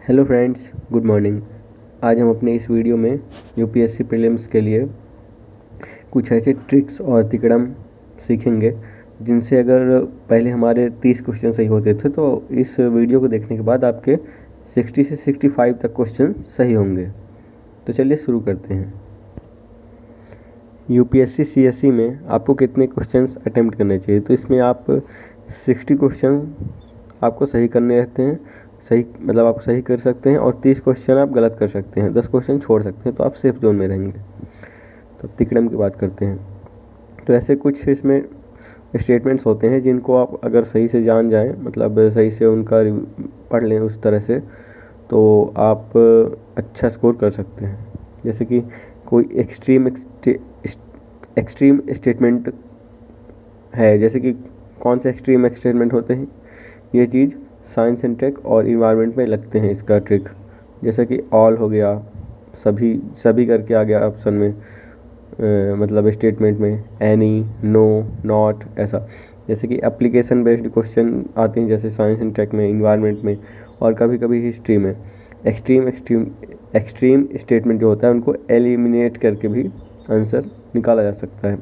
Hello friends, good morning. आज हम अपने इस वीडियो में यूपीएससी प्रीलिम्स के लिए कुछ ऐसे ट्रिक्स और तिकड़म सीखेंगे जिनसे अगर पहले हमारे 30 क्वेश्चन सही होते थे तो इस वीडियो को देखने के बाद आपके 60 से 65 तक क्वेश्चन सही होंगे। तो चलिए शुरू करते हैं। यूपीएससी सीएससी में आपको कितने क्वेश्चंस अटेम्प्ट करने चाहिए? तो इसमें आप 60 क्वेश्चन आपको सही करने रहते हैं। सही मतलब आप सही कर सकते हैं और 30 क्वेश्चन आप गलत कर सकते हैं, 10 क्वेश्चन छोड़ सकते हैं, तो आप सेफ जोन में रहेंगे। तो तिकड़म की बात करते हैं। तो ऐसे कुछ इसमें स्टेटमेंट्स होते हैं जिनको आप अगर सही से जान जाएं, मतलब सही से उनका पढ़ लें उस तरह से, तो आप अच्छा स्कोर कर सकते हैं। जैसे कि कोई एक्सट्रीम स्टेटमेंट है, जैसे कि कौन से एक्सट्रीम स्टेटमेंट होते हैं, ये चीज़ साइंस एंड टेक और इन्वायरमेंट में लगते हैं इसका ट्रिक। जैसे कि ऑल हो गया, सभी करके आ गया ऑप्शन में, मतलब स्टेटमेंट में एनी, नो, नॉट, ऐसा। जैसे कि एप्लीकेशन बेस्ड क्वेश्चन आते हैं जैसे साइंस एंड टेक में, इन्वायरमेंट में और कभी कभी हिस्ट्री में। एक्सट्रीम स्टेटमेंट जो होता है उनको एलिमिनेट करके भी आंसर निकाला जा सकता है।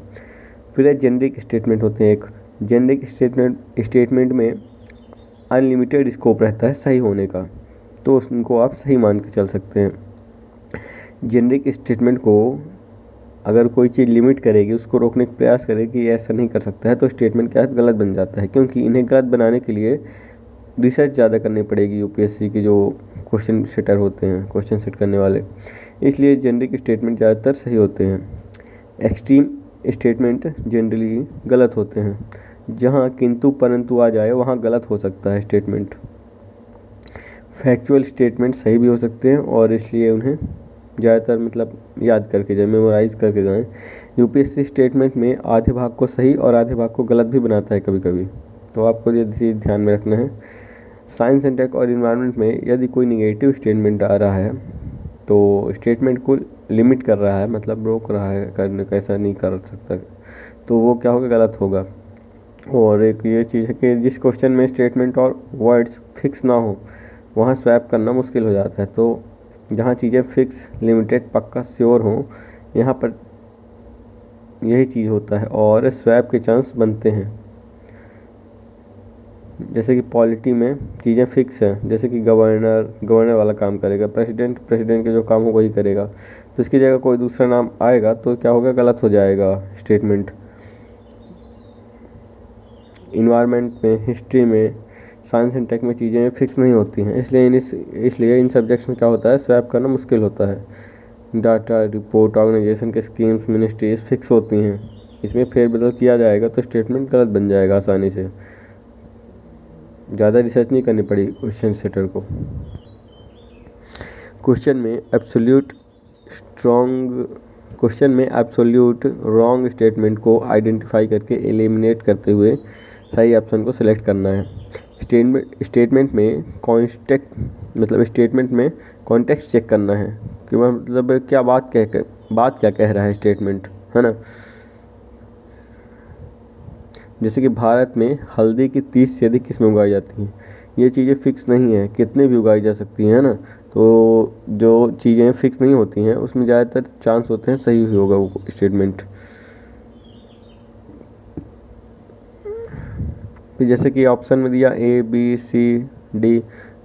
फिर एक जेनरिक स्टेटमेंट होते हैं। एक जेनरिक स्टेटमेंट में अनलिमिटेड स्कोप रहता है सही होने का, तो उनको आप सही मान के चल सकते हैं। जेनरिक स्टेटमेंट को अगर कोई चीज़ लिमिट करेगी, उसको रोकने का प्रयास करेगी, ऐसा नहीं कर सकता है, तो स्टेटमेंट क्या है, गलत बन जाता है। क्योंकि इन्हें गलत बनाने के लिए रिसर्च ज़्यादा करनी पड़ेगी यूपीएससी के जो क्वेश्चन सेटर होते हैं, क्वेश्चन सेट करने वाले, इसलिए जेनरिक स्टेटमेंट ज़्यादातर सही होते हैं। एक्सट्रीम स्टेटमेंट जनरली गलत होते हैं। जहाँ किंतु परंतु आ जाए वहाँ गलत हो सकता है स्टेटमेंट। फैक्चुअल स्टेटमेंट सही भी हो सकते हैं और इसलिए उन्हें ज़्यादातर मतलब याद करके जाए, मेमोराइज करके जाएं। यूपीएससी स्टेटमेंट में आधे भाग को सही और आधे भाग को गलत भी बनाता है कभी कभी, तो आपको ये चीज़ ध्यान में रखना है। साइंस एंड टेक और इन्वायरमेंट में यदि कोई निगेटिव स्टेटमेंट आ रहा है तो स्टेटमेंट को लिमिट कर रहा है, मतलब रोक रहा है करने का, ऐसा नहीं कर सकता, तो वो क्या होगा, गलत होगा। और एक ये चीज़ है कि जिस क्वेश्चन में स्टेटमेंट और वर्ड्स फिक्स ना हो वहाँ स्वैप करना मुश्किल हो जाता है। तो जहाँ चीज़ें फिक्स, लिमिटेड, पक्का, श्योर हों, यहाँ पर यही चीज़ होता है और स्वैप के चांस बनते हैं। जैसे कि पॉलिटी में चीज़ें फिक्स हैं, जैसे कि गवर्नर वाला काम करेगा, प्रेसिडेंट के जो काम हो वही करेगा, तो इसकी जगह कोई दूसरा नाम आएगा तो क्या होगा, गलत हो जाएगा स्टेटमेंट। इन्वायरमेंट में, हिस्ट्री में, साइंस एंड टेक में चीज़ें फिक्स नहीं होती हैं, इसलिए इन सब्जेक्ट्स में क्या होता है, स्वैप करना मुश्किल होता है। डाटा, रिपोर्ट, ऑर्गेनाइजेशन के स्कीम्स, मिनिस्ट्रीज फिक्स होती हैं, इसमें फेरबदल किया जाएगा तो स्टेटमेंट गलत बन जाएगा आसानी से। ज़्यादा रिसर्च नहीं करनी पड़ी क्वेश्चन सेटर को। क्वेश्चन में एब्सोल्यूट रॉन्ग स्टेटमेंट को आइडेंटिफाई करके एलिमिनेट करते हुए सही ऑप्शन को सिलेक्ट करना है। स्टेटमेंट में कॉन्टेक्स्ट चेक करना है कि मतलब क्या बात क्या कह रहा है स्टेटमेंट, है ना। जैसे कि भारत में हल्दी की 30 से अधिक किस्में उगाई जाती हैं, ये चीज़ें फिक्स नहीं है, कितने भी उगाई जा सकती हैं, है ना। तो जो चीज़ें फिक्स नहीं होती हैं उसमें ज़्यादातर चांस होते हैं सही ही होगा वो स्टेटमेंट। फिर जैसे कि ऑप्शन में दिया A B C D,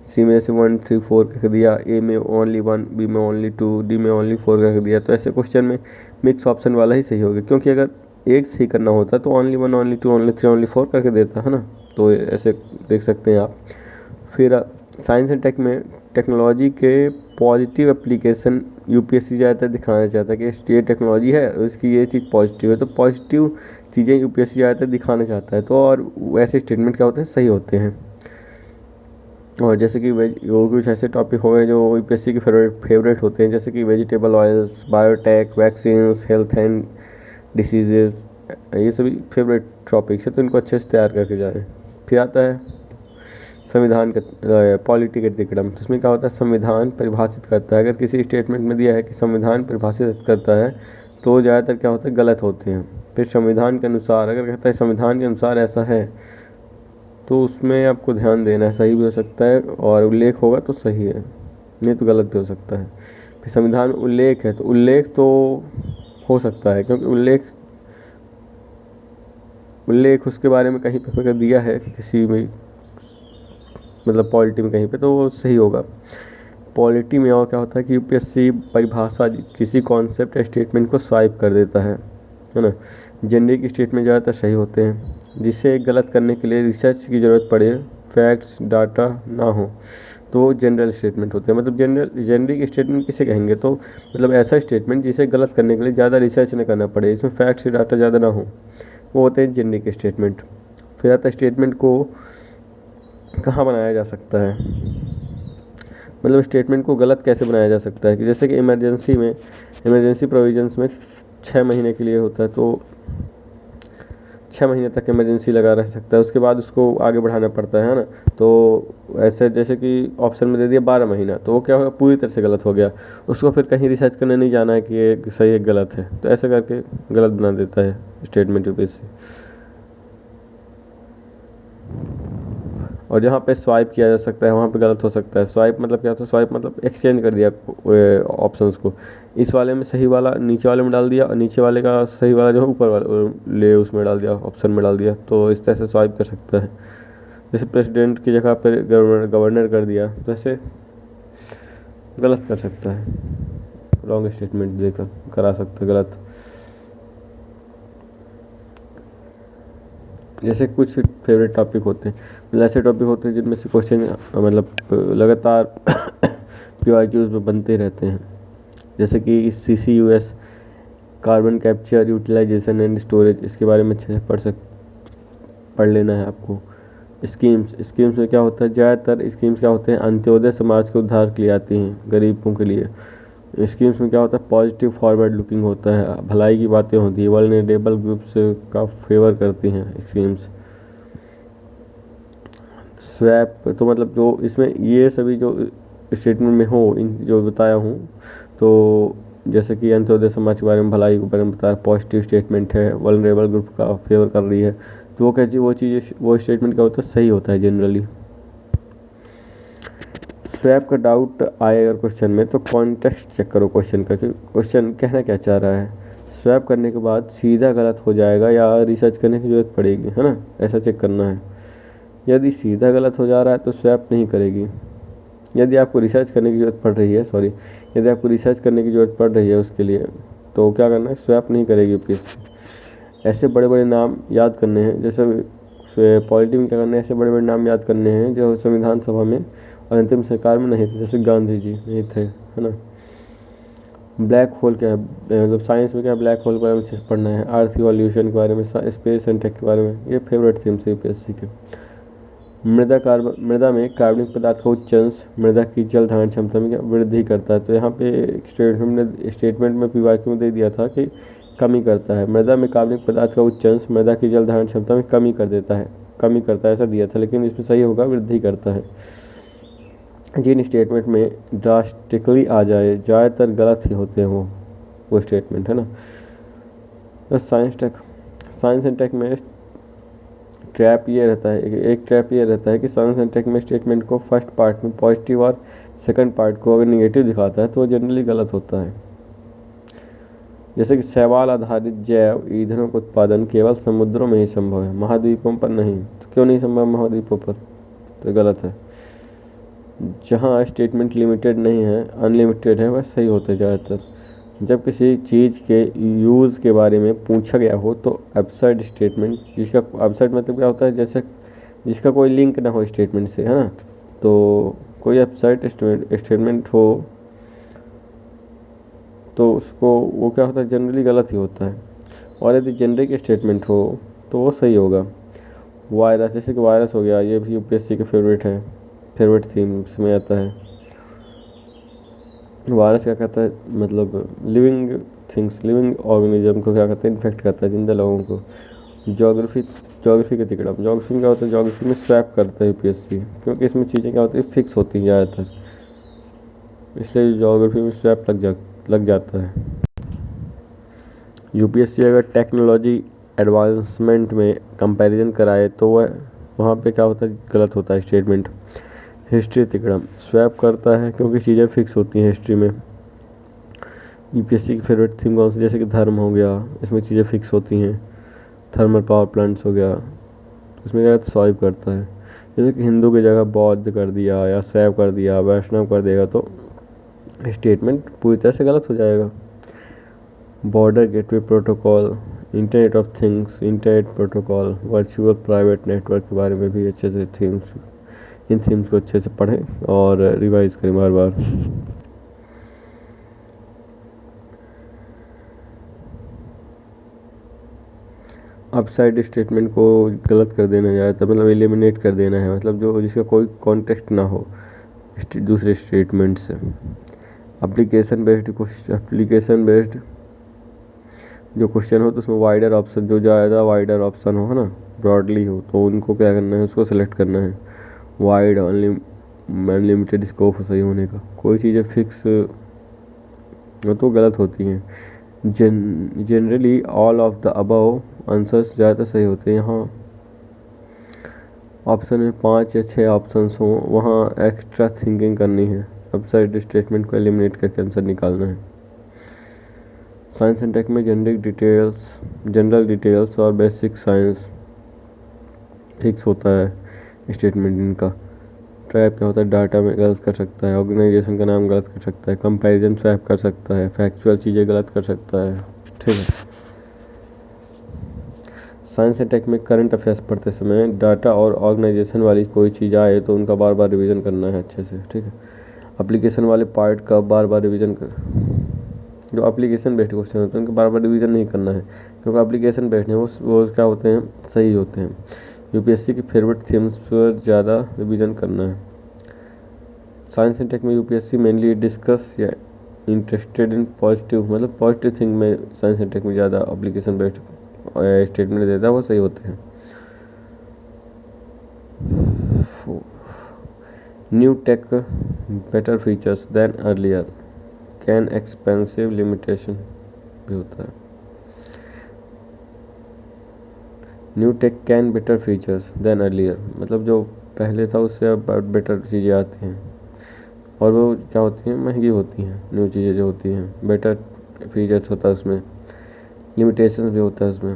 C में जैसे 1 3 4 करके दिया, A में ओनली 1, B में ओनली 2, D में ओनली 4 करके दिया, तो ऐसे क्वेश्चन में मिक्स ऑप्शन वाला ही सही होगा। क्योंकि अगर एक सही करना होता तो ओनली 1, ओनली 2, ओनली 3, ओनली 4 करके देता, है ना। तो ऐसे देख सकते हैं आप। फिर साइंस एंड टेक में टेक्नोलॉजी के पॉजिटिव एप्लीकेशन यूपीएससी ज़्यादातर दिखाना चाहता है कि ये टेक्नोलॉजी है, उसकी ये चीज़ पॉजिटिव है, तो पॉजिटिव चीज़ें यूपीएससी ज़्यादातर दिखाना चाहता है, तो और वैसे स्टेटमेंट क्या होते हैं, सही होते हैं। और जैसे कि वो कुछ ऐसे टॉपिक हो गए जो यूपीएससी के फेवरेट होते हैं, जैसे कि vegetable oils, biotech, vaccines, health and diseases, ये सभी फेवरेट टॉपिक्स है, तो इनको अच्छे से तैयार करके जाएं। फिर आता है संविधान का पॉलिटी के तिकड़म। तो इसमें क्या होता है, संविधान परिभाषित करता है। अगर किसी स्टेटमेंट में दिया है कि संविधान परिभाषित करता है तो ज़्यादातर क्या होता है, गलत होते हैं। फिर संविधान के अनुसार, अगर कहता है संविधान के अनुसार ऐसा है तो उसमें आपको ध्यान देना है, सही भी हो सकता है और उल्लेख होगा तो सही है। नहीं तो गलत भी हो सकता है। फिर संविधान उल्लेख है, तो उल्लेख तो हो सकता है, क्योंकि उल्लेख उसके बारे में कहीं पे अगर दिया है किसी में, मतलब पॉलिटी में कहीं पे, तो वो सही होगा। पॉलिटी में और क्या होता है कि यूपीएससी परिभाषा किसी कॉन्सेप्ट या स्टेटमेंट को स्वाइप कर देता है ना। जेनरिक स्टेटमेंट ज़्यादातर सही होते हैं, जिससे गलत करने के लिए रिसर्च की ज़रूरत पड़े, फैक्ट्स डाटा ना हो, तो वो जनरल स्टेटमेंट होते हैं। मतलब जेनरिक स्टेटमेंट किसे कहेंगे, तो मतलब ऐसा स्टेटमेंट जिसे गलत करने के लिए ज़्यादा रिसर्च न करना पड़े, इसमें फैक्ट्स डाटा ज़्यादा ना हो, वो होते हैं जेनरिक स्टेटमेंट। फिर आता है स्टेटमेंट को कहाँ बनाया जा सकता है, मतलब स्टेटमेंट को गलत कैसे बनाया जा सकता है, कि जैसे कि इमरजेंसी प्रोविजंस में 6 महीने के लिए होता है, तो 6 महीने तक इमरजेंसी लगा रह सकता है, उसके बाद उसको आगे बढ़ाना पड़ता है ना। तो ऐसे जैसे कि ऑप्शन में दे दिया 12 महीना, तो वो क्या होगा, पूरी तरह से गलत हो गया, उसको फिर कहीं रिसर्च करने नहीं जाना है कि ये सही है गलत है, तो ऐसे करके गलत बना देता है स्टेटमेंट यूपीएससी। और जहाँ पे स्वाइप किया जा सकता है वहाँ पे गलत हो सकता है। स्वाइप मतलब क्या होता है, स्वाइप मतलब एक्सचेंज कर दिया ऑप्शंस को, इस वाले में सही वाला नीचे वाले में डाल दिया, और नीचे वाले का सही वाला जो है ऊपर वाले ले उसमें डाल दिया, ऑप्शन में डाल दिया, तो इस तरह से स्वाइप कर सकता है। जैसे प्रेसिडेंट की जगह पर गवर्नर कर दिया, तो ऐसे गलत कर सकता है, रॉन्ग स्टेटमेंट देकर करा सकता है गलत। जैसे कुछ फेवरेट टॉपिक होते हैं, मतलब ऐसे टॉपिक होते हैं जिनमें से क्वेश्चन मतलब लगातार पीवाईक्यूज़ में बनते रहते हैं। जैसे कि CCUS, carbon capture utilisation and storage, इसके बारे में अच्छे से पढ़ लेना है आपको। स्कीम्स में क्या होता है, ज़्यादातर स्कीम्स क्या होते हैं, अंत्योदय समाज के उद्धार के लिए आती हैं, गरीबों के लिए। स्कीम्स में क्या होता है, पॉजिटिव फॉरवर्ड लुकिंग होता है, भलाई की बातें होती है, वल्नरेबल ग्रुप्स का फेवर करती हैं स्कीम्स। स्वैप तो मतलब जो इसमें ये सभी जो स्टेटमेंट में हो, इन जो बताया हूँ, तो जैसे कि अंत्योदय समाज के बारे में, भलाई के बारे में बता, पॉजिटिव स्टेटमेंट है, वल्नरेबल ग्रुप का फेवर कर रही है, तो वो कैसी वो स्टेटमेंट क्या होता है, सही होता है जनरली। स्वैप का डाउट आए अगर क्वेश्चन में, तो कॉन्टेक्स्ट चेक करो क्वेश्चन का, कि क्वेश्चन कहना क्या चाह रहा है। स्वैप करने के बाद सीधा गलत हो जाएगा या रिसर्च करने की ज़रूरत पड़ेगी, है ना, ऐसा चेक करना है। यदि सीधा गलत हो जा रहा है तो स्वैप नहीं करेगी। यदि आपको रिसर्च करने की ज़रूरत पड़ रही है, यदि आपको रिसर्च करने की ज़रूरत पड़ रही है उसके लिए, तो क्या करना है, स्वैप नहीं करेगी यूपीएससी। ऐसे बड़े बड़े नाम याद करने हैं, जैसे पॉलिटी में क्या करना है, ऐसे बड़े बड़े नाम याद करने हैं जो संविधान सभा में और अंतिम सरकार में नहीं थे, जैसे गांधी जी नहीं थे, है ना। ब्लैक होल क्या है, मतलब साइंस में क्या है, ब्लैक होल के बारे में अच्छे से पढ़ना है, अर्थ इवोल्यूशन के बारे में, स्पेस एंड टेक के बारे में, ये फेवरेट थीम से यूपीएससी के। मृदा में कार्बनिक पदार्थ का उच्च अंश मृदा की जल धारण क्षमता में वृद्धि करता है, तो यहाँ पे स्टेटमेंट में पीवाईक्यू में दे दिया था कि कमी करता है। मृदा में कार्बनिक पदार्थ का उच्च अंश मृदा की जल धारण क्षमता में कमी करता है, ऐसा दिया था, लेकिन इसमें सही होगा वृद्धि करता है। जिन स्टेटमेंट में ड्रास्टिकली आ जाए, ज़्यादातर गलत ही होते हैं वो स्टेटमेंट, है ना। तो साइंस एंड टेक में ट्रैप ये रहता है, एक ट्रैप ये रहता है कि साइंस एंड टेक में स्टेटमेंट को फर्स्ट पार्ट में पॉजिटिव और सेकंड पार्ट को अगर निगेटिव दिखाता है तो वो जनरली गलत होता है। जैसे कि शैवाल आधारित जैव ईंधनों का उत्पादन केवल समुद्रों में ही संभव है, महाद्वीपों पर नहीं। तो क्यों नहीं संभव महाद्वीपों पर, तो गलत है। जहाँ स्टेटमेंट लिमिटेड नहीं है, अनलिमिटेड है, वह सही होता है ज़्यादातर। जब किसी चीज़ के यूज़ के बारे में पूछा गया हो तो एब्सर्ड स्टेटमेंट, जिसका एब्सर्ड मतलब क्या होता है, जैसे जिसका कोई लिंक ना हो स्टेटमेंट से, है ना, तो कोई एब्सर्ड स्टेटमेंट हो तो उसको वो क्या होता है, जनरली गलत ही होता है। और यदि जेनरिक स्टेटमेंट हो तो वो सही होगा। वायरस, जैसे कि वायरस हो गया, ये भी यूपीएससी का फेवरेट थीम में आता है। वायरस क्या कहता है, मतलब लिविंग ऑर्गेनिज्म को क्या कहते हैं, इन्फेक्ट करता है जिंदा लोगों को। ज्योग्राफी के तिकड़म, ज्योग्राफी में क्या होता है, ज्योग्राफी में स्वैप करता है यूपीएससी, क्योंकि इसमें चीज़ें क्या होती है, फिक्स होती हैं ज़्यादातर, इसलिए ज्योग्राफी में स्वैप लग जाता है। यूपीएससी अगर टेक्नोलॉजी एडवांसमेंट में कंपैरिजन कराए तो वह वहाँ पे क्या होता है, गलत होता है स्टेटमेंट। हिस्ट्री तिकड़म स्वैप करता है क्योंकि चीज़ें फिक्स होती हैं हिस्ट्री में। यूपीएससी की फेवरेट थीम कौन सी, जैसे कि धर्म हो गया, इसमें चीज़ें फिक्स होती हैं। थर्मल पावर प्लांट्स हो गया, इसमें क्या स्वाइप करता है। जैसे कि हिंदू की जगह बौद्ध कर दिया या शैव कर दिया, वैष्णव कर देगा तो स्टेटमेंट पूरी तरह से गलत हो जाएगा। Border gateway protocol, internet of things, internet protocol, virtual private network के बारे में भी अच्छे से इन थीम्स को अच्छे से पढ़ें और रिवाइज करें बार बार। अपसाइड स्टेटमेंट को गलत कर देना जाए तो मतलब एलिमिनेट कर देना है, मतलब जो जिसका कोई कॉन्टेक्स्ट ना हो दूसरे स्टेटमेंट से। एप्लीकेशन बेस्ड जो क्वेश्चन हो तो उसमें वाइडर ऑप्शन, जो ज़्यादा वाइडर ऑप्शन हो है ना, ब्रॉडली हो, तो उनको क्या करना है, उसको सेलेक्ट करना है। वाइड अनलिमिटेड स्कोप हो सही होने का। कोई चीज़ें फिक्स हो तो गलत होती हैं। Generally all of the above answers ज़्यादातर सही होते हैं। यहाँ ऑप्शन में 5 या 6 ऑप्शंस हों, वहाँ एक्स्ट्रा थिंकिंग करनी है। अपसाइड स्टेटमेंट को एलिमिनेट करके आंसर निकालना है। साइंस एंड टेक में जनरल डिटेल्स और बेसिक साइंस फिक्स होता है स्टेटमेंट इनका। ट्रैप क्या होता है, डाटा में गलत कर सकता है, ऑर्गेनाइजेशन का नाम गलत कर सकता है, कंपैरिजन स्वैप कर सकता है, फैक्चुअल चीज़ें गलत कर सकता है। ठीक है। साइंस एंड टेक में करंट अफेयर्स पढ़ते समय डाटा और ऑर्गेनाइजेशन वाली कोई चीज़ आए तो उनका बार बार रिवीजन करना है अच्छे से। ठीक है। एप्लीकेशन वाले पार्ट का बार बार रिवीजन कर, जो एप्लीकेशन बेस्ड क्वेश्चन होते हैं उनका बार बार रिवीजन नहीं करना है, क्योंकि एप्लीकेशन बेस्ड है वो क्या होते हैं, सही होते हैं। यूपीएससी की फेवरेट थीम्स पर ज़्यादा रिवीजन करना है। साइंस एंड टेक में यूपीएससी मेनली डिस्कस या इंटरेस्टेड इन पॉजिटिव, मतलब पॉजिटिव थिंग में साइंस एंड टेक में ज़्यादा एप्लीकेशन बेस्ड स्टेटमेंट देता है, वो सही होते हैं। New tech better features than earlier can expensive limitation भी होता है। New tech can better features than earlier, मतलब जो पहले था उससे अब बेटर चीज़ें आती हैं, और वो क्या होती हैं, महंगी होती हैं। न्यू चीज़ें जो होती हैं बेटर फीचर्स होता है उसमें, लिमिटेशंस भी होता है उसमें।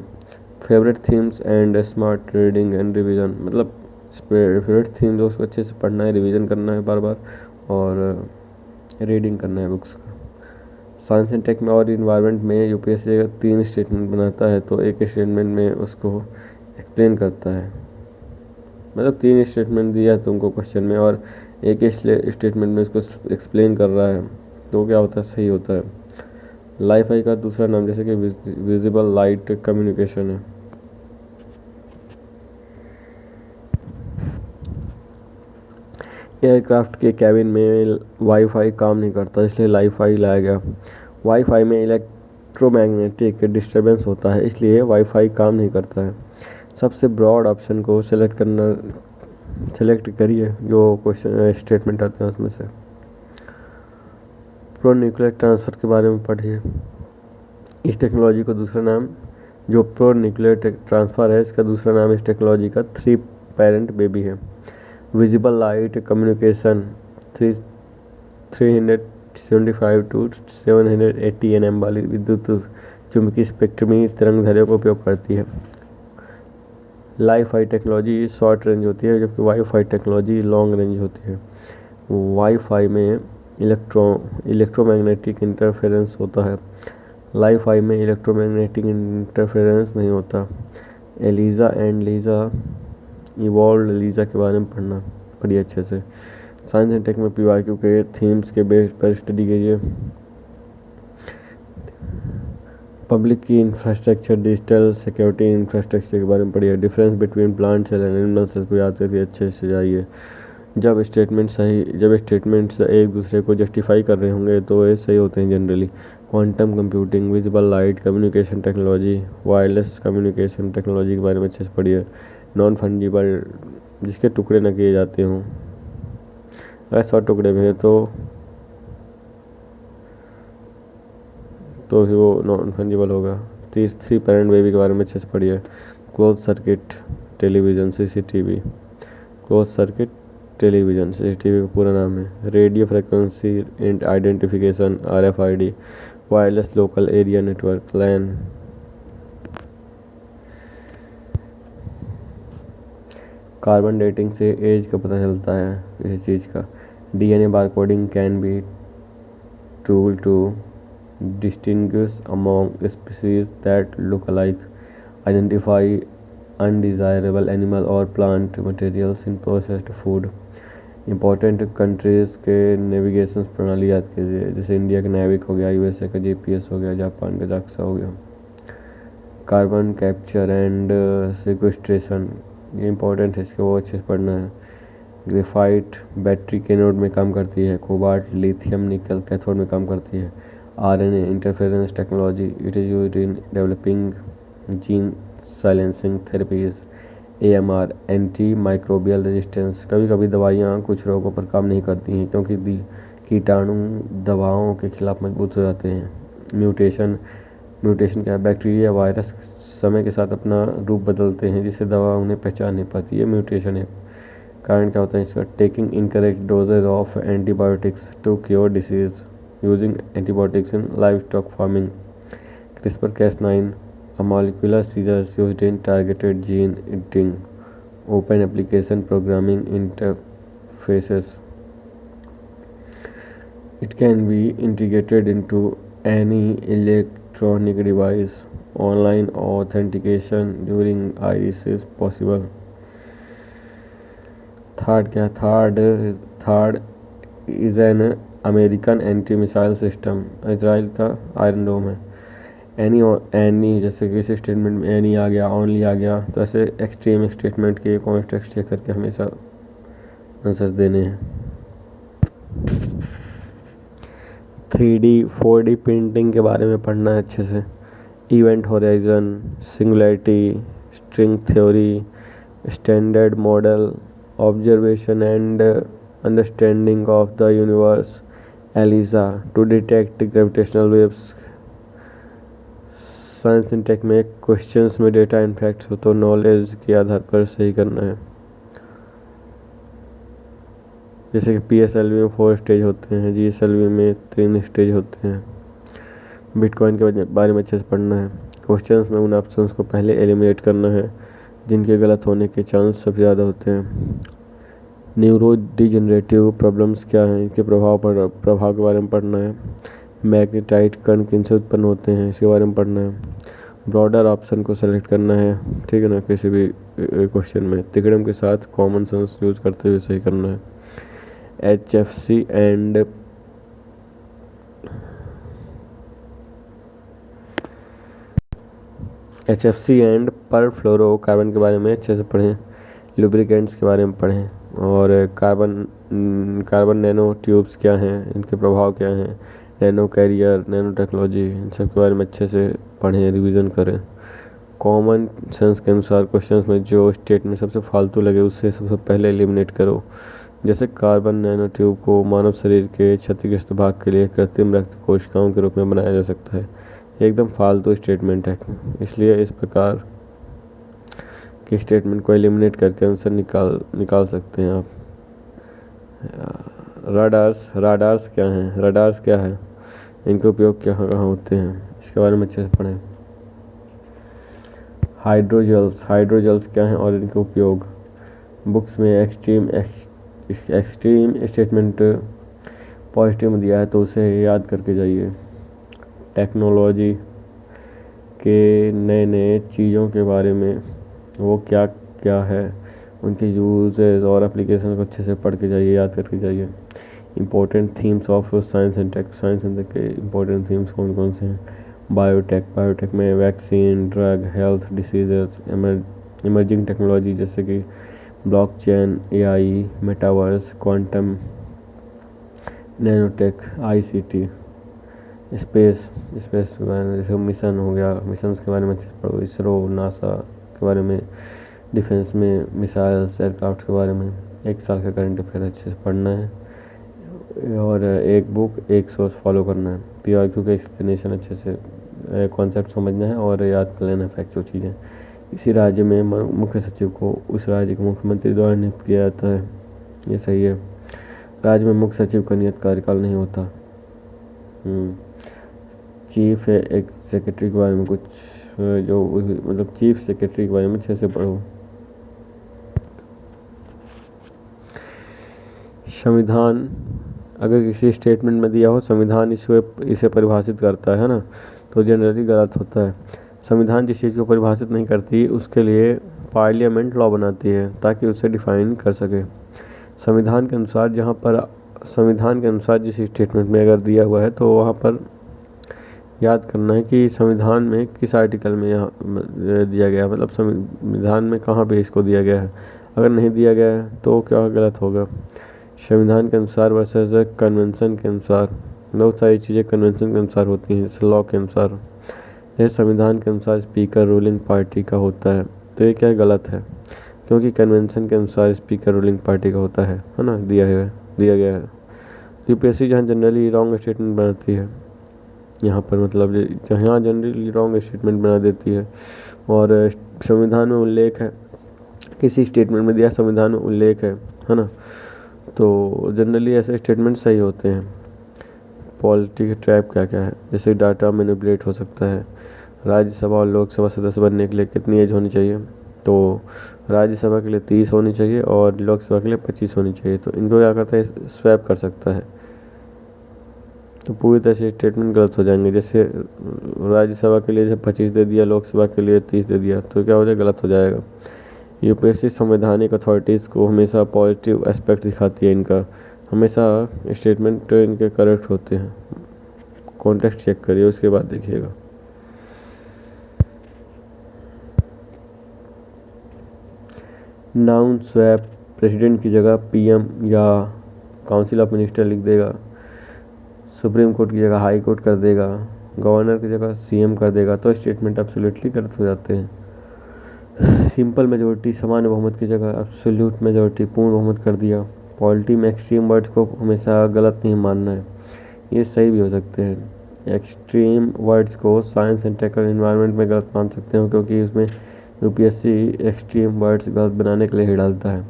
Favourite themes and smart reading and revision, मतलब फेवरेट थीम जो उसको अच्छे से पढ़ना है, रिवीजन करना है बार बार, और रीडिंग करना है बुक्स का। साइंस एंड टेक में और इन्वायरमेंट में यूपीएससी अगर 3 स्टेटमेंट बनाता है तो एक स्टेटमेंट में उसको एक्सप्लेन करता है, मतलब 3 स्टेटमेंट दिया है तुमको क्वेश्चन में और एक स्टेटमेंट में उसको एक्सप्लेन कर रहा है, तो क्या होता है, सही होता है। लाईफाई का दूसरा नाम जैसे कि विजिबल लाइट कम्युनिकेशन है। एयरक्राफ्ट के कैबिन में वाईफाई काम नहीं करता, इसलिए लाईफाई लाया गया। वाईफाई में इलेक्ट्रोमैग्नेटिक डिस्टरबेंस होता है, इसलिए वाईफाई काम नहीं करता है। सबसे ब्रॉड ऑप्शन को सेलेक्ट करिए जो क्वेश्चन स्टेटमेंट आते हैं उसमें से। प्रो न्यूक्लियर ट्रांसफ़र के बारे में पढ़िए। इस टेक्नोलॉजी को दूसरा नाम, जो प्रो न्यूक्लियर ट्रांसफ़र है, इसका दूसरा नाम इस टेक्नोलॉजी का 3 पेरेंट बेबी है। Visible light communication 375 to 780 nm वाली विद्युत चुंबकीय स्पेक्ट्रमी तरंग दैर्ध्य का उपयोग करती है। लाईफाई टेक्नोलॉजी शॉर्ट रेंज होती है, जबकि वाईफाई टेक्नोलॉजी लॉन्ग रेंज होती है। वाईफाई में इलेक्ट्रोमैग्नेटिक इंटरफेरेंस होता है, लाईफाई में इलेक्ट्रोमैग्नेटिक इंटरफेरेंस नहीं होता। ELISA and LISA, evolve LISA के बारे में पढ़िए अच्छे से। साइंस एंड टेक में पीवाईक्यू के थीम्स के बेस पर स्टडी कीजिए। पब्लिक की इंफ्रास्ट्रक्चर, डिजिटल सिक्योरिटी इंफ्रास्ट्रक्चर के बारे में पढ़िए। Difference between plant cell and animal cell को याद करके अच्छे से जाइए। जब स्टेटमेंट्स एक दूसरे को जस्टिफाई कर रहे होंगे तो ये सही होते हैं generally. Quantum computing, visible light communication technology, wireless communication technology के बारे में अच्छे से पढ़िए। नॉन फंजिबल, जिसके टुकड़े न किए जाते हों, अगर 100 टुकड़े में है तो वो नॉन फंजिबल होगा। 3 पेरेंट बेबी के बारे में अच्छे से पढ़िए। Close circuit television, CCTV, close circuit television, CCTV का पूरा नाम है। Radio frequency identification, RFID, wireless local area network, LAN। Carbon dating से एज का पता चलता है किसी चीज़ का। DNA barcoding can be tool to distinguish among species that look alike, identify undesirable animal or plant materials in processed food। Important countries के navigation प्रणाली याद कीजिए, जैसे इंडिया का नेविक हो गया, USA का GPS हो गया, जापान का जाक्सा हो गया। कार्बन कैप्चर एंड सिक्वेस्ट्रेशन, ये इंपॉर्टेंट है, इसके वो अच्छे से पढ़ना है। ग्रेफाइट बैटरी कैथोड में काम करती है। कोबाल्ट लिथियम निकल कैथोड में काम करती है। RNA interference technology, it is used in developing gene silencing therapies. AMR anti microbial resistance, कभी कभी दवाइयाँ कुछ रोगों पर काम नहीं करती हैं क्योंकि कीटाणु दवाओं के खिलाफ मजबूत हो जाते हैं। म्यूटेशन क्या है? बैक्टीरिया वायरस समय के साथ अपना रूप बदलते हैं जिससे दवा उन्हें पहचान नहीं पाती, ये म्यूटेशन है। कारण क्या होता है इसका? Taking incorrect doses of antibiotics to cure disease, using antibiotics in livestock farming. CRISPR-Cas9, a molecular scissors used in targeted gene editing, open application programming interfaces. It can be integrated into any electronic device. Online authentication during iris is possible. Third क्या? Third is an American anti missile system, Israel का iron dome है। Any जैसे कि इस statement में any आ गया, only आ गया, तो ऐसे एक्सट्रीम स्टेटमेंट के कॉन्टेक्स्ट चेक करके हमेशा आंसर देने हैं। 3D 4D प्रिंटिंग के बारे में पढ़ना है अच्छे से। Event horizon, singularity, string theory, standard model, observation and understanding of the universe, eLISA to detect gravitational waves. Science and tech में क्वेश्चंस में डेटा एंड फैक्ट्स हो तो नॉलेज के आधार पर सही करना है। जैसे कि PSLV में 4 स्टेज होते हैं, GSLV में 3 स्टेज होते हैं। बिटकॉइन के बारे में अच्छे से पढ़ना है। क्वेश्चंस में उन ऑप्शंस को पहले एलिमिनेट करना है जिनके गलत होने के चांस सबसे ज़्यादा होते हैं। न्यूरो डिजेनरेटिव प्रॉब्लम्स क्या हैं, इनके प्रभाव के बारे में पढ़ना है। मैग्नेटाइट कण किनसे उत्पन्न होते हैं, इसके बारे में पढ़ना है। ब्रॉडर ऑप्शन को सेलेक्ट करना है, ठीक है ना, किसी भी क्वेश्चन में तिकड़म के साथ कॉमन सेंस यूज करते हुए सही करना है। HFC एंड परफ्लोरोकार्बन के बारे में अच्छे से पढ़ें। लुब्रिकेंट्स के बारे में पढ़ें। और कार्बन नैनो ट्यूब्स क्या हैं, इनके प्रभाव क्या हैं, नैनो कैरियर, नैनो टेक्नोलॉजी, इन सब के बारे में अच्छे से पढ़ें, रिवीजन करें। कॉमन सेंस के अनुसार क्वेश्चंस में जो स्टेटमेंट सबसे फालतू लगे उससे सबसे पहले एलिमिनेट करो। जैसे कार्बन नैनो ट्यूब को मानव शरीर के क्षतिग्रस्त भाग के लिए कृत्रिम रक्त कोशिकाओं के रूप में बनाया जा सकता है, एकदम फालतू स्टेटमेंट है, इसलिए इस प्रकार के स्टेटमेंट को एलिमिनेट करके आंसर निकाल सकते हैं आप। राडार्स क्या हैं? राडार्स क्या है, इनके उपयोग कहाँ होते हैं, इसके बारे में अच्छे से पढ़ें। हाइड्रोजल्स क्या हैं और इनके उपयोग। बुक्स में एक्सट्रीम स्टेटमेंट पॉजिटिव में दिया है तो उसे याद करके जाइए। टेक्नोलॉजी के नए चीज़ों के बारे में, वो क्या क्या है, उनके यूजेस और एप्लीकेशन को अच्छे से पढ़ के जाइए, याद करके जाइए। Important themes of science and tech के इंपॉर्टेंट थीम्स कौन कौन से हैं। बायोटेक में vaccine, drug, health, diseases. Emerging technology जैसे कि blockchain, AI, metaverse, quantum, nanotech, ICT। Space के बारे में जैसे मिशन हो गया, मिशंस के बारे में अच्छे से पढ़ो। इसरो, नासा के बारे में, डिफेंस में मिसाइल्स, एयरक्राफ्ट के बारे में 1 साल का करंट अफेयर अच्छे से पढ़ना है। और एक बुक एक सोर्स फॉलो करना है। PRQ का एक्सप्लेनेशन अच्छे से कॉन्सेप्ट समझना है और याद कर लेना फैक्ट्स और चीज़ें। इसी राज्य में मुख्य सचिव को उस राज्य के मुख्यमंत्री द्वारा नियुक्त किया जाता है। ये सही है। राज्य में मुख्य सचिव का नियत कार्यकाल नहीं होता। चीफ एक सेक्रेटरी के बारे में कुछ जो मतलब चीफ सेक्रेटरी के बारे में अच्छे से पढ़ो। संविधान अगर किसी स्टेटमेंट में दिया हो संविधान इसे परिभाषित करता है ना, तो जनरली गलत होता है। संविधान जिस चीज़ को परिभाषित नहीं करती उसके लिए पार्लियामेंट लॉ बनाती है ताकि उसे डिफाइन कर सके। संविधान के अनुसार जिस स्टेटमेंट में अगर दिया हुआ है तो वहाँ पर याद करना है कि संविधान में किस आर्टिकल में यहाँ दिया गया है, मतलब संविधान में कहाँ पे इसको दिया गया है। अगर नहीं दिया गया है तो क्या गलत होगा। संविधान के अनुसार वर्सेस कन्वेंशन के अनुसार, बहुत सारी चीज़ें कन्वेंशन के अनुसार होती हैं जैसे लॉ के अनुसार। जैसे संविधान के अनुसार स्पीकर रूलिंग पार्टी का होता है, तो ये क्या गलत है क्योंकि कन्वेंशन के अनुसार स्पीकर रूलिंग पार्टी का होता है ना, दिया गया है। यूपीएससी जहाँ जनरली रॉन्ग स्टेटमेंट बनाती है, यहाँ पर मतलब जहाँ जनरली रॉन्ग स्टेटमेंट बना देती है और संविधान में उल्लेख है, किसी स्टेटमेंट में दिया संविधान में उल्लेख है ना, तो जनरली ऐसे स्टेटमेंट सही होते हैं। पॉलिटी के ट्रैप क्या क्या है, जैसे डाटा मैनिपुलेट हो सकता है। राज्यसभा और लोकसभा सदस्य बनने के लिए कितनी एज होनी चाहिए, तो राज्यसभा के लिए 30 होनी चाहिए और लोकसभा के लिए 25 होनी चाहिए। तो इनको क्या करता है, स्वैप कर सकता है, तो पूरी तरह से स्टेटमेंट गलत हो जाएंगे। जैसे राज्यसभा के लिए जैसे 25 दे दिया, लोकसभा के लिए 30 दे दिया, तो क्या हो जाएगा, गलत हो जाएगा। यूपीएससी संवैधानिक अथॉरिटीज़ को हमेशा पॉजिटिव एस्पेक्ट दिखाती है, इनका हमेशा स्टेटमेंट इनके करेक्ट होते हैं। कॉन्टेक्स्ट चेक करिए उसके बाद देखिएगा। नाउन स्वैप, प्रेसिडेंट की जगह पीएम या काउंसिल ऑफ मिनिस्टर लिख देगा, सुप्रीम कोर्ट की जगह हाई कोर्ट कर देगा, गवर्नर की जगह सीएम कर देगा, तो स्टेटमेंट एब्सोल्युटली गलत हो जाते हैं। सिंपल मेजोरिटी, सामान्य बहुमत की जगह एब्सोल्यूट मेजोरिटी, पूर्ण बहुमत कर दिया। पॉलिटी में एक्सट्रीम वर्ड्स को हमेशा गलत नहीं मानना है, ये सही भी हो सकते हैं। एक्सट्रीम वर्ड्स को साइंस एंड टेक्निकल एनवायरनमेंट में गलत मान सकते हो क्योंकि उसमें यूपीएससी एक्सट्रीम वर्ड्स गलत बनाने के लिए ही डालता है।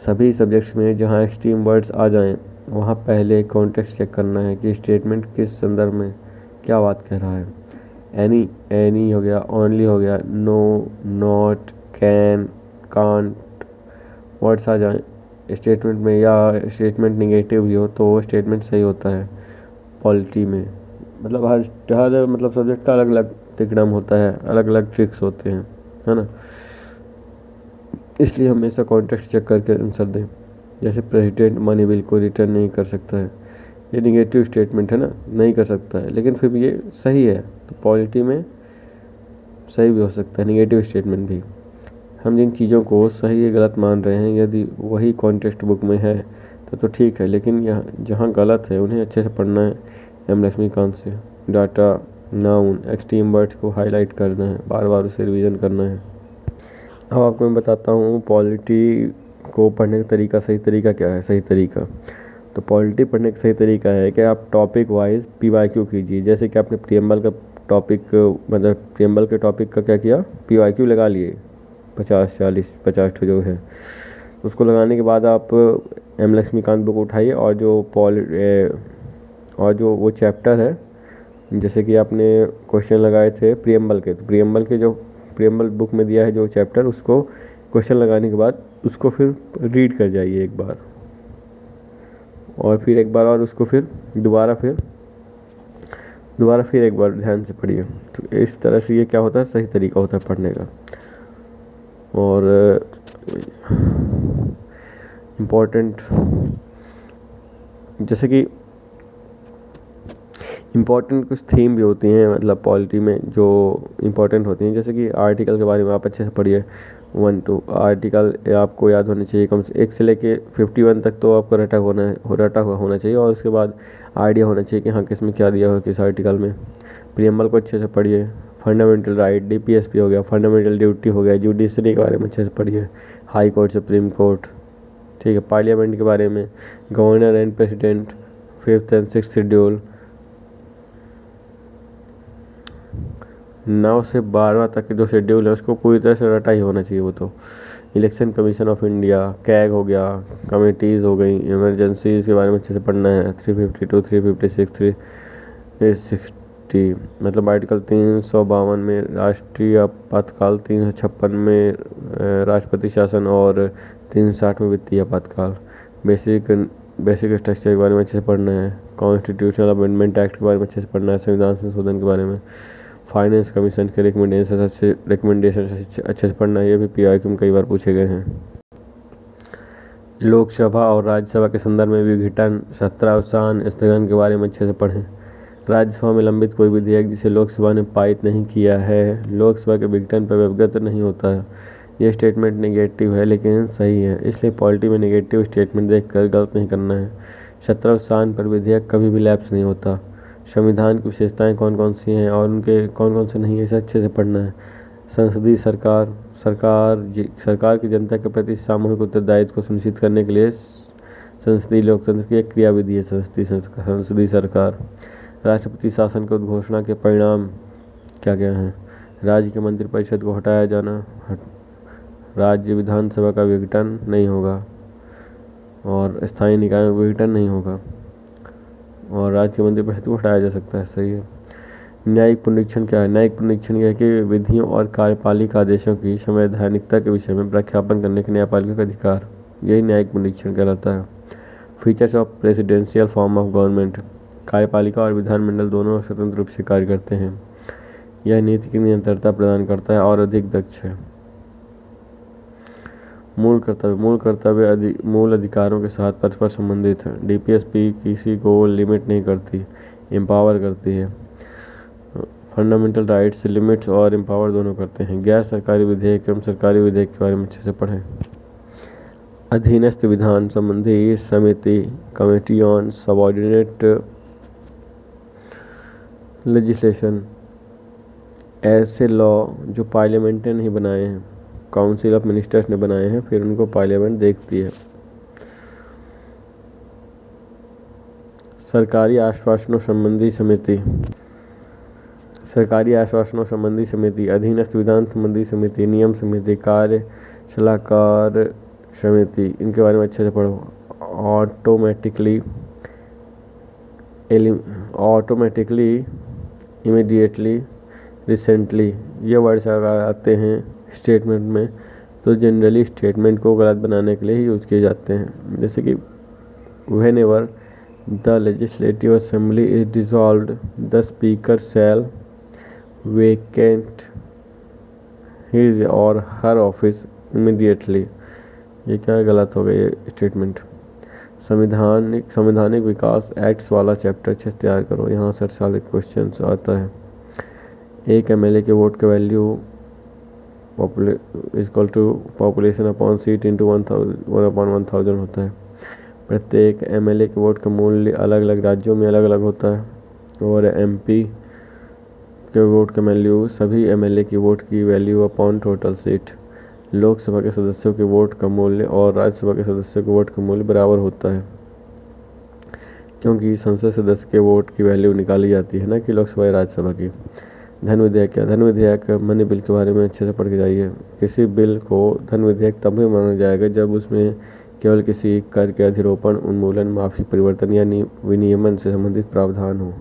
सभी सब्जेक्ट्स में जहाँ एक्सट्रीम वर्ड्स आ जाएं वहाँ पहले कॉन्टेक्स्ट चेक करना है कि स्टेटमेंट किस संदर्भ में क्या बात कह रहा है। एनी हो गया, ओनली हो गया, no, not, can, can't words आ जाएं स्टेटमेंट में या स्टेटमेंट निगेटिव भी हो तो वो स्टेटमेंट सही होता है पॉलिटी में। मतलब हर मतलब सब्जेक्ट का अलग अलग तिकड़म होता है, अलग अलग ट्रिक्स होते हैं, है ना, इसलिए हमेशा कॉन्टेक्स्ट चेक करके आंसर दें। जैसे प्रेसिडेंट मनी बिल को रिटर्न नहीं कर सकता है, ये निगेटिव स्टेटमेंट है ना, नहीं कर सकता है, लेकिन फिर भी ये सही है, तो पॉलिटी में सही भी हो सकता है निगेटिव स्टेटमेंट भी। हम जिन चीज़ों को सही या गलत मान रहे हैं यदि वही कॉन्टेक्स्ट बुक में है तो ठीक है, लेकिन यहाँ जहाँ गलत है उन्हें अच्छे से पढ़ना है। एम लक्ष्मीकांत से डाटा, नाउन, एक्सट्रीम वर्ड्स को हाईलाइट करना है, बार बार उसे रिवीजन करना है। अब आपको मैं बताता हूँ पॉलिटी को पढ़ने का तरीका, सही तरीका क्या है। सही तरीका, तो पॉलिटी पढ़ने का सही तरीका है कि आप टॉपिक वाइज पीवाईक्यू कीजिए। जैसे कि आपने प्रीएम्बल का टॉपिक, मतलब प्रीएम्बल के टॉपिक का क्या किया, पीवाईक्यू लगा लिए 50 जो है, उसको लगाने के बाद आप एम लक्ष्मीकांत बुक उठाइए और जो वो चैप्टर है, जैसे कि आपने क्वेश्चन लगाए थे प्रीएम्बल के, तो प्रीएम्बल बुक में दिया है जो चैप्टर, उसको क्वेश्चन लगाने के बाद उसको फिर रीड कर जाइए एक बार और फिर एक बार और उसको फिर दोबारा फिर एक बार ध्यान से पढ़िए। तो इस तरह से ये क्या होता है, सही तरीका होता है पढ़ने का। और इम्पोर्टेंट, जैसे कि इम्पोर्टेंट कुछ थीम भी होती हैं, मतलब पॉलिटी में जो इम्पोर्टेंट होती हैं, जैसे कि आर्टिकल के बारे में आप अच्छे से पढ़िए। 1 to आर्टिकल आपको याद होने चाहिए, कम से 1 से लेके 51 तक तो आपको रटा हुआ होना चाहिए, और उसके बाद आइडिया होना चाहिए कि हाँ किस में क्या दिया हुआ किस आर्टिकल में। प्रीएम्बल को अच्छे से पढ़िए। फंडामेंटल राइट, डीपीएसपी हो गया, फंडामेंटल ड्यूटी हो गया, जुडिशरी के बारे में अच्छे से पढ़िए, हाई कोर्ट, सुप्रीम कोर्ट, ठीक है। पार्लियामेंट के बारे में, governor and president, 5th and 6th schedule, 9 से 12 तक के जो शेड्यूल है उसको पूरी तरह से रटा ही होना चाहिए वो तो। Election commission of India, CAG हो गया, कमेटीज़ हो गई, इमरजेंसीज के बारे में अच्छे से पढ़ना है। 352, 356, 360 मतलब आर्टिकल 352 में राष्ट्रीय आपातकाल, 356 में राष्ट्रपति शासन और 360 में वित्तीय आपातकाल। बेसिक स्ट्रक्चर के बारे में अच्छे से पढ़ना है। कॉन्स्टिट्यूशनल अमेंडमेंट एक्ट के बारे में अच्छे से पढ़ना है। संविधान संशोधन के बारे में। फाइनेंस कमीशन के रिकमेंडेशन अच्छे से पढ़ना है। ये भी PIQ में कई बार पूछे गए हैं। लोकसभा और राज्यसभा के संदर्भ में विघटन, सत्रावसान, स्थगन के बारे में अच्छे से पढ़ें। राज्यसभा में लंबित कोई विधेयक जिसे लोकसभा ने पारित नहीं किया है लोकसभा के विघटन पर अवगत नहीं होता है। यह स्टेटमेंट नेगेटिव है लेकिन सही है, इसलिए पॉलिटी में नेगेटिव स्टेटमेंट देखकर गलत नहीं करना है। सत्रावसान पर विधेयक कभी भी लैप्स नहीं होता। संविधान की विशेषताएं कौन कौन सी हैं और उनके कौन कौन से नहीं है, इसे अच्छे से पढ़ना है। संसदीय सरकार की जनता के प्रति सामूहिक उत्तरदायित्व को सुनिश्चित करने के लिए संसदीय लोकतंत्र की एक क्रियाविधि है संसदीय सरकार। राष्ट्रपति शासन के उद्घोषणा के परिणाम क्या क्या हैं? राज्य के मंत्रिपरिषद को हटाया जाना, राज्य विधानसभा का विघटन नहीं होगा और स्थायी निकायों का विघटन नहीं होगा और राज्य के मंत्रिपरिषद को हटाया जा सकता है। सही है। न्यायिक पुनरीक्षण क्या है? न्यायिक पुनरीक्षण यह है कि विधियों और कार्यपालिका आदेशों की संवैधानिकता के विषय में प्रख्यापन करने के न्यायपालिका का अधिकार, यही न्यायिक पुनरीक्षण कहलाता है। Features of presidential form of government, कार्यपालिका और विधानमंडल दोनों स्वतंत्र रूप से कार्य करते हैं। यह नीति की निरंतरता प्रदान करता है और अधिक दक्ष है। मूल कर्तव्य मूल अधिकारों के साथ परस्पर संबंधित है। DPSP किसी को लिमिट नहीं करती, एम्पावर करती है। फंडामेंटल राइट्स लिमिट्स और एम्पावर दोनों करते हैं। गैर सरकारी विधेयक एवं सरकारी विधेयक के बारे में अच्छे से पढ़ें। अधीनस्थ विधान संबंधी समिति, कमेटी ऑन सबऑर्डिनेट लेजिस्लेशन, ऐसे लॉ जो पार्लियामेंट ने नहीं बनाए हैं, काउंसिल ऑफ मिनिस्टर्स ने बनाए हैं, फिर उनको पार्लियामेंट देखती है। सरकारी आश्वासनों संबंधी समिति, अधीनस्थ विधान संबंधी समिति, नियम समिति, कार्य सलाहकार समिति, इनके बारे में अच्छे से पढ़ो। ऑटोमेटिकली, इमीडिएटली, रिसेंटली, ये वर्ड्स अगर आते हैं स्टेटमेंट में तो जनरली स्टेटमेंट को गलत बनाने के लिए ही यूज़ किए जाते हैं। जैसे कि whenever the legislative assembly is dissolved the speaker shall vacant his और हर ऑफिस इमीडिएटली, ये क्या गलत हो गया ये स्टेटमेंट। संवैधानिक विकास एक्ट्स वाला चैप्टर अच्छे से तैयार करो, यहाँ से 48 क्वेश्चन आता है। एक MLA के वोट का value equal to population upon seat into 1/1000 होता है। प्रत्येक MLA के वोट का मूल्य अलग अलग राज्यों में अलग अलग होता है और MP के वोट का वैल्यू सभी MLA की वोट की value upon total seat. Lok Sabha के सदस्यों के वोट का मूल्य और राज्यसभा के सदस्यों के वोट का मूल्य बराबर होता है, क्योंकि संसद सदस्य के वोट की वैल्यू निकाली जाती है ना कि लोकसभा या राज्यसभा की। धन विधेयक क्या? धन विधेयक मनी बिल के बारे में अच्छे से पढ़ के जाइए। किसी बिल को धन विधेयक तभी माना जाएगा जब उसमें केवल किसी कर के अधिरोपण, उन्मूलन, माफी, परिवर्तन या विनियमन से संबंधित प्रावधान हो।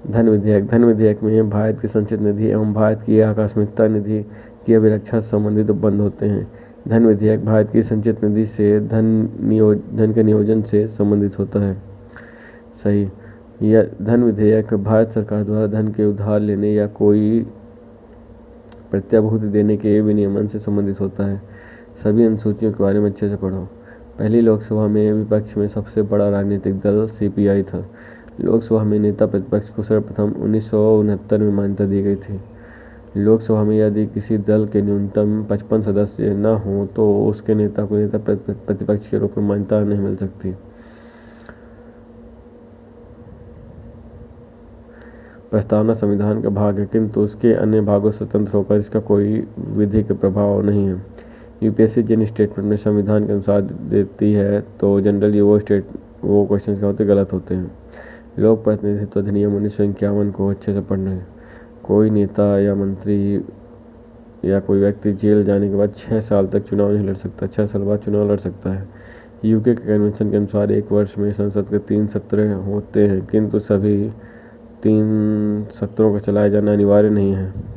धन विधेयक में भारत की संचित निधि एवं भारत की आकस्मिकता निधि की अभिरक्षा से संबंधित उपबंध होते हैं। धन विधेयक भारत की संचित निधि से धन के नियोजन से संबंधित होता है। सही। यह धन विधेयक भारत सरकार द्वारा धन के उधार लेने या कोई प्रत्याभूति देने के विनियमन से संबंधित होता है। सभी अनुसूचियों के बारे में अच्छे से पढ़ो। पहली लोकसभा में विपक्ष में सबसे बड़ा राजनीतिक दल CPI था। लोकसभा में नेता प्रतिपक्ष को सर्वप्रथम 1969 में मान्यता दी गई थी। लोकसभा में यदि किसी दल के न्यूनतम 55 सदस्य न हों तो उसके नेता को नेता प्रतिपक्ष के रूप में मान्यता नहीं मिल सकती। प्रस्तावना संविधान का भाग है, किंतु उसके अन्य भागों से स्वतंत्र होकर इसका कोई विधिक प्रभाव नहीं है। UPSC जिन स्टेटमेंट में संविधान के अनुसार देती है तो जनरली वो क्वेश्चन क्या होते गलत होते हैं। लोक प्रतिनिधित्व अधिनियम 1951 को अच्छे से पढ़ना है। कोई नेता या मंत्री या कोई व्यक्ति जेल जाने के बाद 6 साल तक चुनाव नहीं लड़ सकता, 6 साल बाद चुनाव लड़ सकता है। यूके के कन्वेंशन के अनुसार एक वर्ष में संसद के 3 सत्र होते हैं, किंतु सभी 3 सत्रों का चलाया जाना अनिवार्य नहीं है।